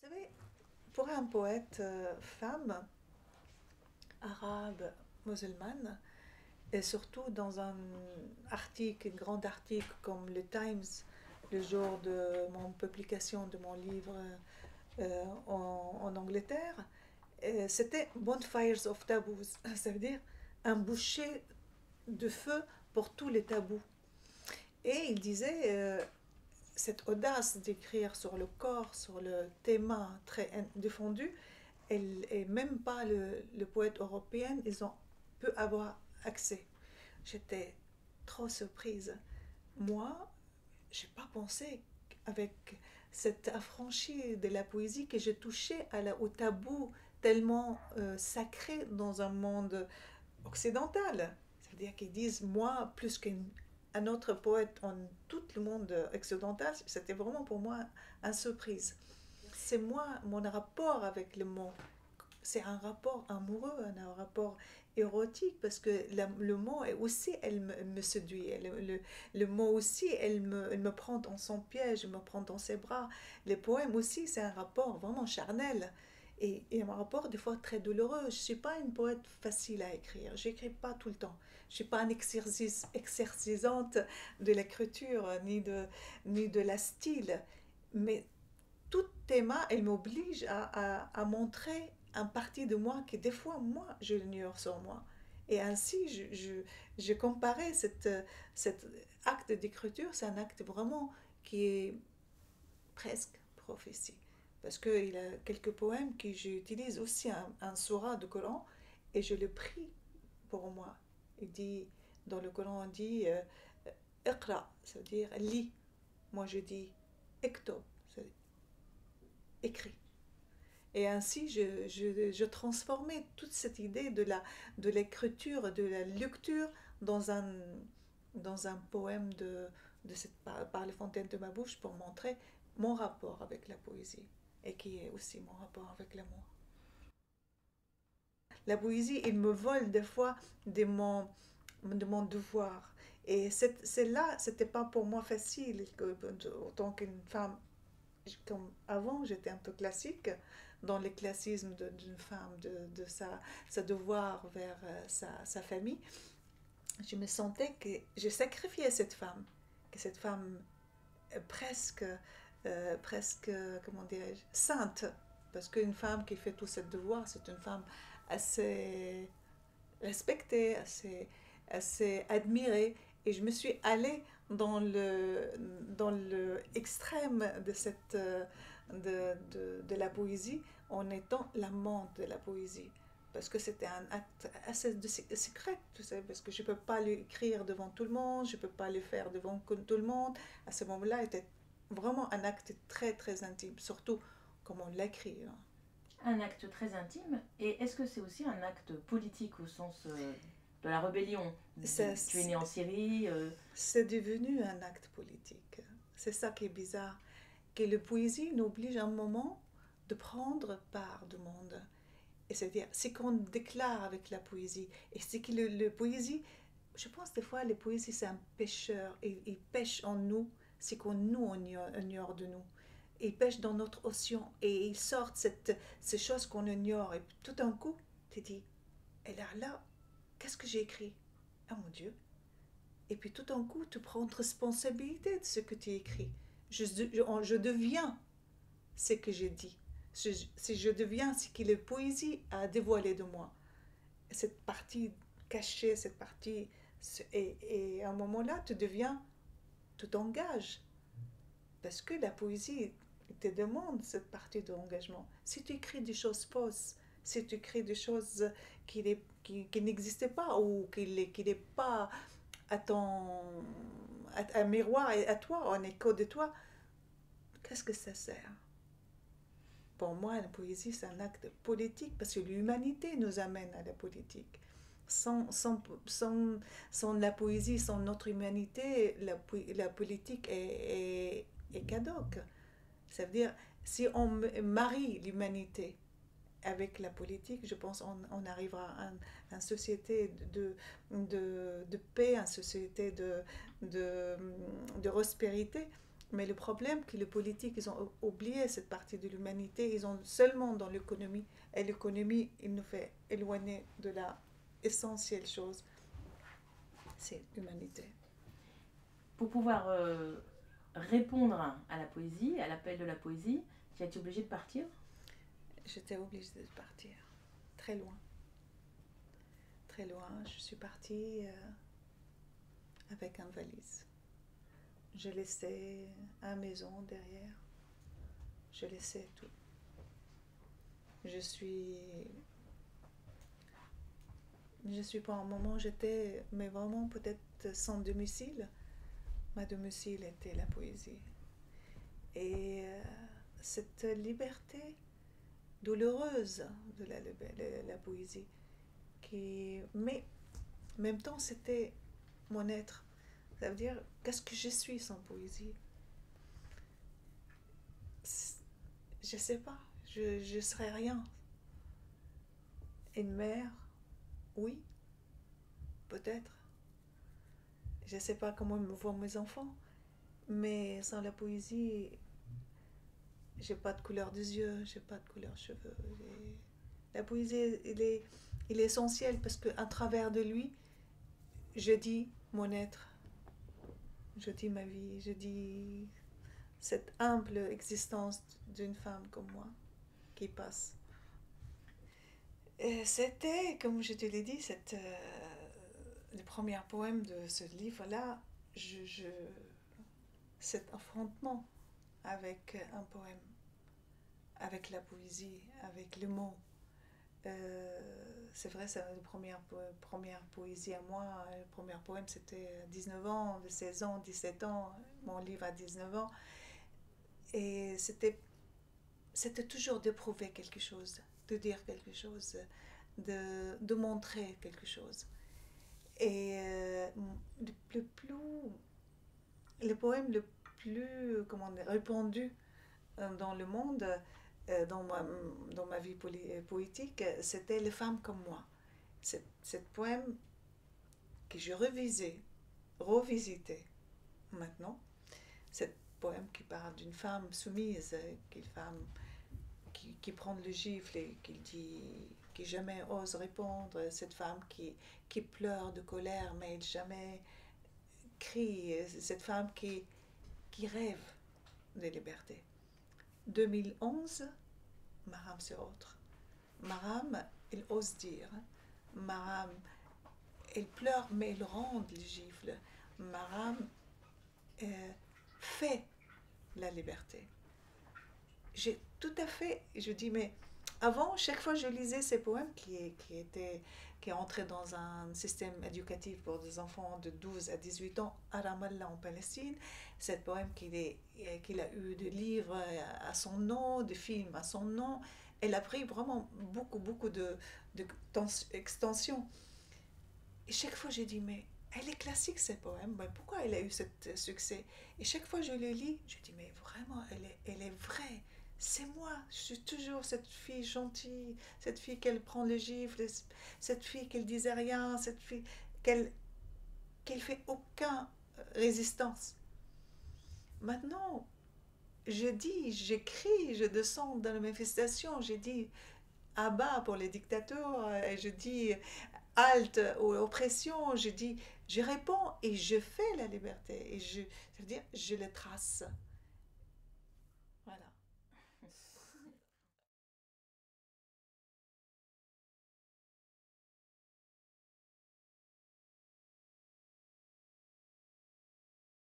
Vous savez, pour un poète femme, arabe, musulmane, et surtout dans un article, un grand article comme le Times, le jour de mon publication de mon livre en Angleterre, c'était Bonfires of Taboos, ça veut dire un boucher de feu pour tous les tabous. Et il disait cette audace d'écrire sur le corps, sur le thème très défendu, et même pas le poète européen, ils ont pu avoir accès. J'étais trop surprise. Moi, j'ai pas pensé avec cette affranchie de la poésie que j'ai touché au tabou tellement sacré dans un monde occidental. C'est-à-dire qu'ils disent, moi, plus qu'un autre poète en tout le monde occidental, c'était vraiment pour moi une surprise. C'est moi, mon rapport avec le mot, c'est un rapport amoureux, un rapport érotique, parce que le mot aussi, elle me séduit. Le mot aussi, elle me prend dans son piège, me prend dans ses bras. Les poèmes aussi, c'est un rapport vraiment charnel. Et un rapport des fois très douloureux. Je ne suis pas une poète facile à écrire. Je n'écris pas tout le temps. Je ne suis pas une exercisante de l'écriture, ni de la style. Mais tout thème, elle m'oblige à montrer un parti de moi que des fois, moi, je l'ignore sur moi. Et ainsi, je comparais cet acte d'écriture, c'est un acte vraiment qui est presque prophétie. Parce qu'il y a quelques poèmes que j'utilise aussi un surah du Coran et je le prie pour moi. Il dit, dans le Coran, on dit Iqra, ça veut dire lis. Moi, je dis Ektob, ça veut dire écris. Et ainsi, je transformais toute cette idée de l'écriture, de la lecture dans un poème par les fontaines de ma bouche pour montrer mon rapport avec la poésie et qui est aussi mon rapport avec l'amour. La poésie, il me vole des fois de mon devoir. Et celle-là, c'était pas pour moi facile, autant qu'une femme comme avant, j'étais un peu classique dans le classisme d'une femme, de sa devoir vers sa famille. Je me sentais que j'ai sacrifié cette femme, que cette femme presque, presque, comment dirais-je, sainte. Parce qu'une femme qui fait tout ce devoir, c'est une femme assez respectée, assez admirée. Et je me suis allée dans le extrême de, de la poésie en étant l'amante de la poésie. Parce que c'était un acte assez secret, tu sais, parce que je ne peux pas l'écrire devant tout le monde, je ne peux pas le faire devant tout le monde. À ce moment-là, c'était vraiment un acte très, très intime, surtout comme on l'écrit. Hein. Un acte très intime. Et est-ce que c'est aussi un acte politique au sens de la rébellion Tu es né en Syrie C'est devenu un acte politique. C'est ça qui est bizarre, que la poésie nous oblige à un moment de prendre part du monde. Et c'est-à-dire, c'est qu'on déclare avec la poésie. Et c'est que le poésie, je pense des fois, la poésie, c'est un pêcheur. Et il pêche en nous, c'est qu'on nous, on ignore de nous. Il pêche dans notre océan et il sort ces choses qu'on ignore. Et tout d'un coup, tu te dis, et là, qu'est-ce que j'ai écrit? Ah mon Dieu, et puis tout d'un coup, tu prends responsabilité de ce que tu écris. Je deviens ce que j'ai dit. Si je deviens ce que la poésie a dévoilé de moi. Cette partie cachée, cette partie... Et à un moment-là, tu t'engages. Parce que la poésie te demande cette partie d'engagement. Si tu écris des choses fausses, si tu écris des choses qui n'existaient pas ou qui n'est pas à un miroir et à toi, en écho de toi, qu'est-ce que ça sert? Pour moi, la poésie, c'est un acte politique parce que l'humanité nous amène à la politique. Sans la poésie, sans notre humanité, la politique est caduque. Ça veut dire, si on marie l'humanité avec la politique, je pense on arrivera à une société de paix, une société de prospérité. Mais le problème, c'est que les politiques, ils ont oublié cette partie de l'humanité. Ils ont seulement dans l'économie. Et l'économie, il nous fait éloigner de la essentielle chose. C'est l'humanité. Pour pouvoir répondre à la poésie, à l'appel de la poésie, tu as été obligée de partir? J'étais obligée de partir. Très loin. Très loin. Je suis partie avec une valise. Je laissais une maison derrière. Je laissais tout. Je suis pas un moment, j'étais, mais vraiment peut-être sans domicile. Ma domicile était la poésie. Et cette liberté douloureuse de la poésie, mais en même temps c'était mon être. Ça veut dire, qu'est-ce que je suis sans poésie? Je sais pas, je serais rien. Une mère, oui, peut-être. Je sais pas comment me voient mes enfants, mais sans la poésie, j'ai pas de couleur des yeux, j'ai pas de couleur de cheveux. La poésie, il est essentiel parce qu'à travers de lui, je dis mon être, je dis ma vie, je dis cette humble existence d'une femme comme moi qui passe. Et c'était, comme je te l'ai dit, le premier poème de ce livre-là, cet affrontement avec un poème, avec la poésie, avec le mot. C'est vrai, c'est la première poésie à moi. Le premier poème, c'était 19 ans, 16 ans, 17 ans. Mon livre à 19 ans. Et c'était toujours de prouver quelque chose, de dire quelque chose, de montrer quelque chose. Et le poème le plus répandu dans le monde, dans ma vie poétique, c'était Les femmes comme moi. Cet poème que je revisitais maintenant. Cet poème qui parle d'une femme soumise, une femme qui prend le gifle et qui jamais ose répondre, cette femme qui pleure de colère mais jamais crie, cette femme qui rêve de liberté. 2011, Maram c'est autre. Maram, elle ose dire. Maram, elle pleure mais elle rend le gifle. Maram fait la liberté. J'ai tout à fait, je dis, mais avant, chaque fois je lisais ces poèmes qui entraient dans un système éducatif pour des enfants de 12 à 18 ans à Ramallah en Palestine, ces poèmes qu'il a eu de livres à son nom, de films à son nom, elle a pris vraiment beaucoup d'extension. Et chaque fois j'ai dit, mais elle est classique ces poèmes, mais pourquoi elle a eu ce succès? Et chaque fois je le lis, je dis, mais vraiment, elle est vraie. C'est moi, je suis toujours cette fille gentille, cette fille qui prend le gifle, cette fille qui ne disait rien, cette fille qui fait aucune résistance. Maintenant, je dis, j'écris, je descends dans la manifestation, je dis Abba pour les dictateurs, je dis halte aux oppressions, je réponds et je fais la liberté, et je veux dire, je le trace.